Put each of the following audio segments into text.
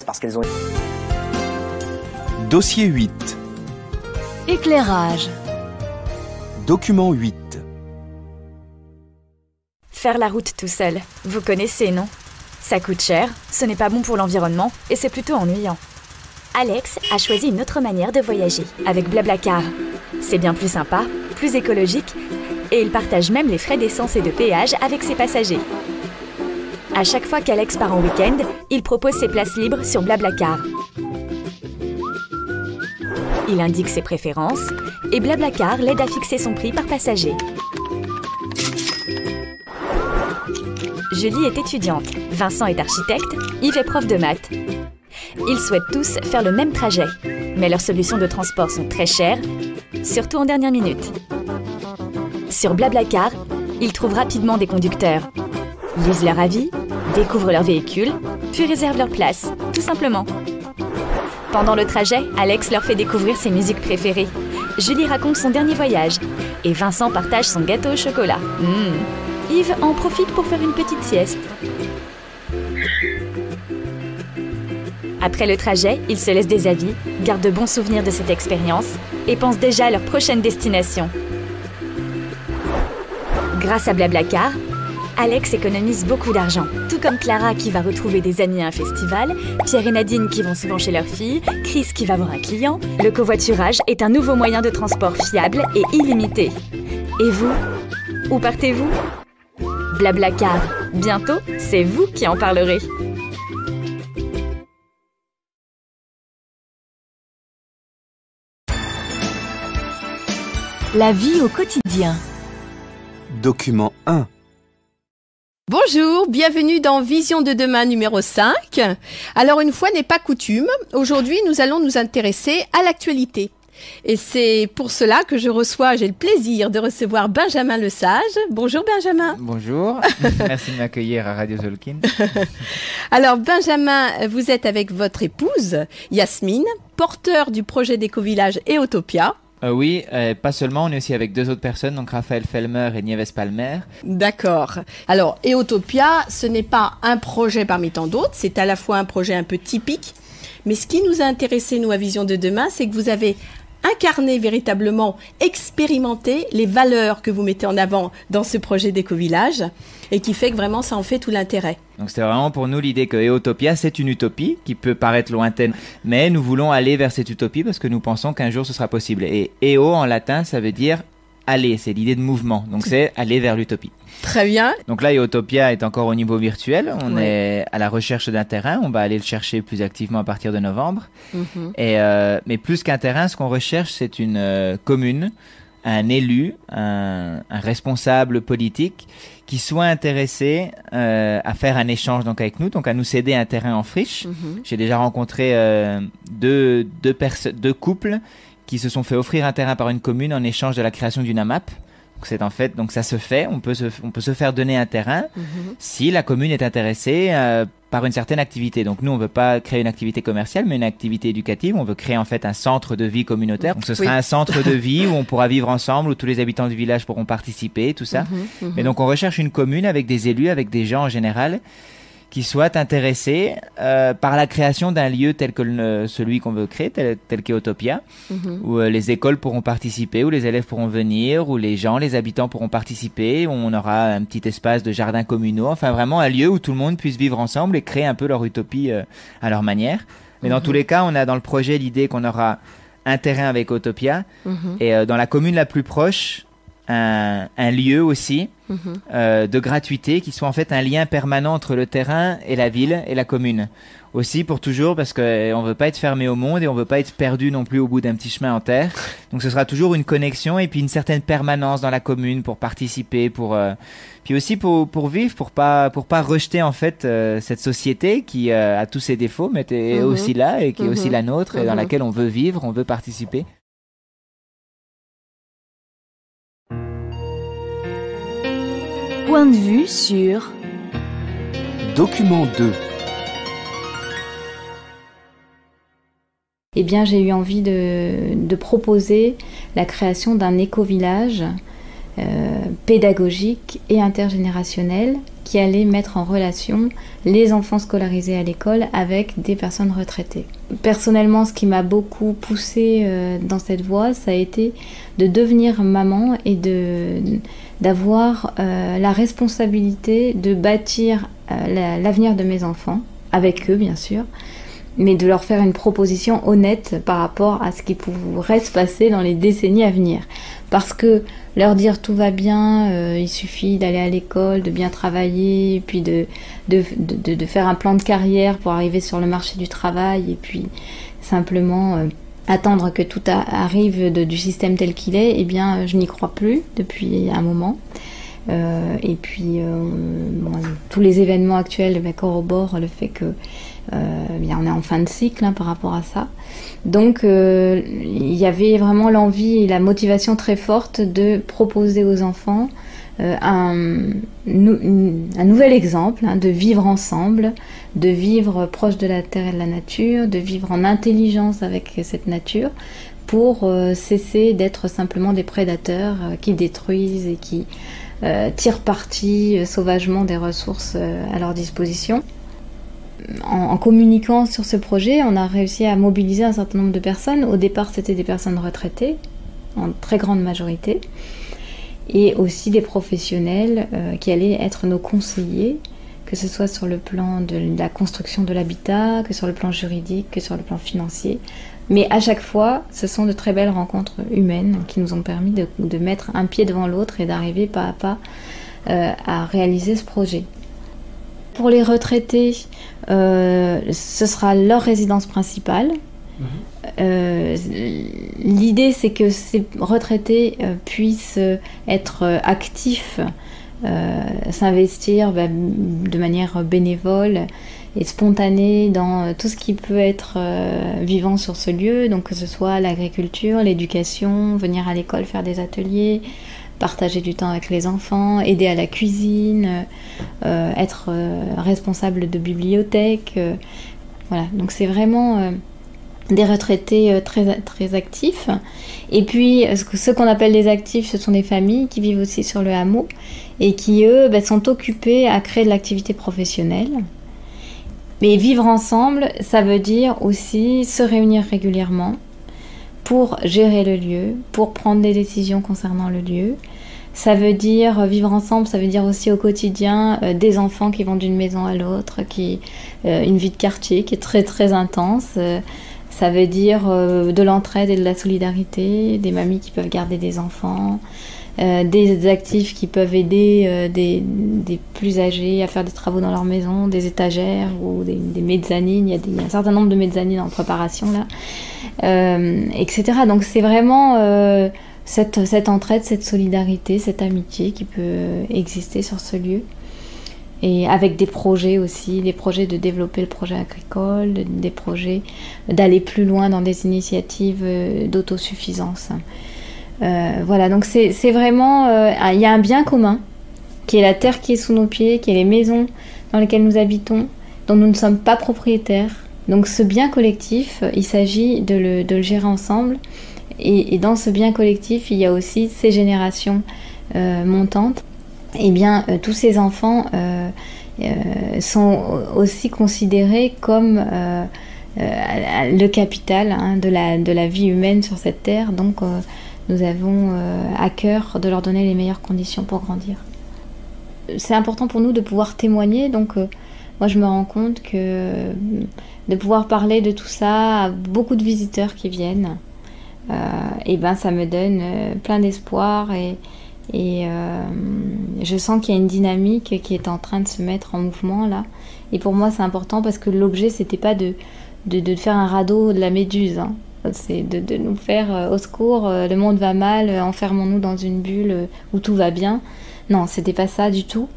Parce qu'elles ont... Dossier 8. Éclairage. Document 8. Faire la route tout seul, vous connaissez, non? Ça coûte cher, ce n'est pas bon pour l'environnement et c'est plutôt ennuyant. Alex a choisi une autre manière de voyager, avec Blablacar. C'est bien plus sympa, plus écologique et il partage même les frais d'essence et de péage avec ses passagers. À chaque fois qu'Alex part en week-end, il propose ses places libres sur Blablacar. Il indique ses préférences et Blablacar l'aide à fixer son prix par passager. Julie est étudiante, Vincent est architecte, Yves est prof de maths. Ils souhaitent tous faire le même trajet, mais leurs solutions de transport sont très chères, surtout en dernière minute. Sur Blablacar, ils trouvent rapidement des conducteurs, lisent leur avis, découvrent leur véhicule, puis réservent leur place, tout simplement. Pendant le trajet, Alex leur fait découvrir ses musiques préférées. Julie raconte son dernier voyage et Vincent partage son gâteau au chocolat. Yves en profite pour faire une petite sieste. Après le trajet, ils se laissent des avis, gardent de bons souvenirs de cette expérience et pensent déjà à leur prochaine destination. Grâce à Blablacar, Alex économise beaucoup d'argent, tout comme Clara qui va retrouver des amis à un festival, Pierre et Nadine qui vont souvent chez leur fille, Chris qui va voir un client. Le covoiturage est un nouveau moyen de transport fiable et illimité. Et vous, où partez-vous? Blablacar, bientôt, c'est vous qui en parlerez. La vie au quotidien. Document 1. Bonjour, bienvenue dans Vision de demain numéro 5. Alors une fois n'est pas coutume, aujourd'hui nous allons nous intéresser à l'actualité. Et c'est pour cela que j'ai le plaisir de recevoir Benjamin Lesage. Bonjour Benjamin. Bonjour, merci de m'accueillir à Radio Zolkin. Alors Benjamin, vous êtes avec votre épouse Yasmine, porteur du projet d'éco-village Eotopia. Oui, pas seulement, on est aussi avec deux autres personnes, donc Raphaël Felmer et Nieves Palmer. D'accord. Alors, Eotopia, ce n'est pas un projet parmi tant d'autres, c'est à la fois un projet un peu typique, mais ce qui nous a intéressé, nous, à Vision de demain, c'est que vous avez incarné véritablement, expérimenté les valeurs que vous mettez en avant dans ce projet d'éco-village et qui fait que vraiment ça en fait tout l'intérêt. Donc c'était vraiment pour nous l'idée que Eotopia c'est une utopie qui peut paraître lointaine, mais nous voulons aller vers cette utopie parce que nous pensons qu'un jour ce sera possible. Et Eo en latin ça veut dire aller, c'est l'idée de mouvement, donc c'est aller vers l'utopie. Très bien. Donc là, Eotopia est encore au niveau virtuel. On est à la recherche d'un terrain. On va aller le chercher plus activement à partir de novembre. Mais plus qu'un terrain, ce qu'on recherche, c'est une commune, un élu, un responsable politique qui soit intéressé à faire un échange donc avec nous, donc à nous céder un terrain en friche. J'ai déjà rencontré deux couples qui se sont fait offrir un terrain par une commune en échange de la création d'une AMAP. Donc ça se fait, on peut se faire donner un terrain si la commune est intéressée par une certaine activité. Donc nous, on veut pas créer une activité commerciale, mais une activité éducative. On veut créer en fait un centre de vie communautaire. Donc ce sera un centre de vie où on pourra vivre ensemble, où tous les habitants du village pourront participer, tout ça. Mais donc on recherche une commune avec des élus, avec des gens en général, qui soient intéressés par la création d'un lieu tel que celui qu'on veut créer, tel qu'Eotopia, où les écoles pourront participer, où les élèves pourront venir, où les habitants pourront participer, où on aura un petit espace de jardins communaux, enfin vraiment un lieu où tout le monde puisse vivre ensemble et créer un peu leur utopie à leur manière. Mais dans tous les cas, on a dans le projet l'idée qu'on aura un terrain avec Eotopia et dans la commune la plus proche, un lieu aussi de gratuité qui soit en fait un lien permanent entre le terrain et la ville et la commune. Aussi pour toujours parce qu'on veut pas être fermé au monde et on veut pas être perdu non plus au bout d'un petit chemin en terre. Donc ce sera toujours une connexion et puis une certaine permanence dans la commune pour participer, puis aussi pour vivre, pour pas rejeter en fait cette société qui a tous ses défauts mais est aussi là et qui est aussi la nôtre et dans laquelle on veut vivre, on veut participer. Point de vue sur Document 2. Eh bien, j'ai eu envie de proposer la création d'un éco-village pédagogique et intergénérationnel qui allait mettre en relation les enfants scolarisés à l'école avec des personnes retraitées. Personnellement, ce qui m'a beaucoup poussée dans cette voie, ça a été de devenir maman et d'avoir la responsabilité de bâtir l'avenir de mes enfants, avec eux bien sûr, mais de leur faire une proposition honnête par rapport à ce qui pourrait se passer dans les décennies à venir. Parce que leur dire tout va bien, il suffit d'aller à l'école, de bien travailler, et puis de faire un plan de carrière pour arriver sur le marché du travail, et puis simplement attendre que tout arrive du système tel qu'il est, eh bien je n'y crois plus depuis un moment. Et puis tous les événements actuels corroborent le fait que on est en fin de cycle par rapport à ça. Donc il y avait vraiment l'envie et la motivation très forte de proposer aux enfants un nouvel exemple, de vivre ensemble, de vivre proche de la terre et de la nature, de vivre en intelligence avec cette nature, pour cesser d'être simplement des prédateurs qui détruisent et qui tirent parti sauvagement des ressources à leur disposition. En communiquant sur ce projet, on a réussi à mobiliser un certain nombre de personnes. Au départ, c'était des personnes retraitées, en très grande majorité, et aussi des professionnels qui allaient être nos conseillers, que ce soit sur le plan de la construction de l'habitat, que sur le plan juridique, que sur le plan financier. Mais à chaque fois, ce sont de très belles rencontres humaines qui nous ont permis de mettre un pied devant l'autre et d'arriver pas à pas à réaliser ce projet. Pour les retraités, ce sera leur résidence principale. L'idée, c'est que ces retraités puissent être actifs, s'investir de manière bénévole et spontanée dans tout ce qui peut être vivant sur ce lieu, donc que ce soit l'agriculture, l'éducation, venir à l'école faire des ateliers, partager du temps avec les enfants, aider à la cuisine, être responsable de bibliothèque. Voilà, donc c'est vraiment des retraités très actifs. Et puis, ceux qu'on appelle des actifs, ce sont des familles qui vivent aussi sur le hameau et qui, eux, sont occupés à créer de l'activité professionnelle. Mais vivre ensemble, ça veut dire aussi se réunir régulièrement pour gérer le lieu, pour prendre des décisions concernant le lieu. Ça veut dire vivre ensemble, ça veut dire aussi au quotidien des enfants qui vont d'une maison à l'autre, une vie de quartier qui est très très intense. Ça veut dire de l'entraide et de la solidarité, des mamies qui peuvent garder des enfants, des actifs qui peuvent aider des plus âgés à faire des travaux dans leur maison, des étagères ou des mezzanines. Il y a un certain nombre de mezzanines en préparation là, etc. Donc c'est vraiment cette entraide, cette solidarité, cette amitié qui peut exister sur ce lieu. Et avec des projets aussi, des projets de développer le projet agricole, des projets d'aller plus loin dans des initiatives d'autosuffisance. Voilà, donc c'est vraiment, il y a un bien commun, qui est la terre qui est sous nos pieds, qui est les maisons dans lesquelles nous habitons, dont nous ne sommes pas propriétaires. Donc ce bien collectif, il s'agit de le gérer ensemble. Et dans ce bien collectif, il y a aussi ces générations montantes. Eh bien, tous ces enfants sont aussi considérés comme le capital de la vie humaine sur cette terre. Donc, nous avons à cœur de leur donner les meilleures conditions pour grandir. C'est important pour nous de pouvoir témoigner. Donc, moi, je me rends compte que de pouvoir parler de tout ça à beaucoup de visiteurs qui viennent, ça me donne plein d'espoir et je sens qu'il y a une dynamique qui est en train de se mettre en mouvement là. Et pour moi, c'est important parce que l'objet, c'était pas de faire un radeau de la Méduse, hein. C'est de nous faire au secours, le monde va mal, enfermons-nous dans une bulle où tout va bien. Non, c'était pas ça du tout.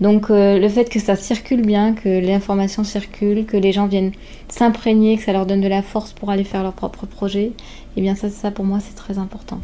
Donc le fait que ça circule bien, que l'information circule, que les gens viennent s'imprégner, que ça leur donne de la force pour aller faire leur propre projet, eh bien ça pour moi, c'est très important.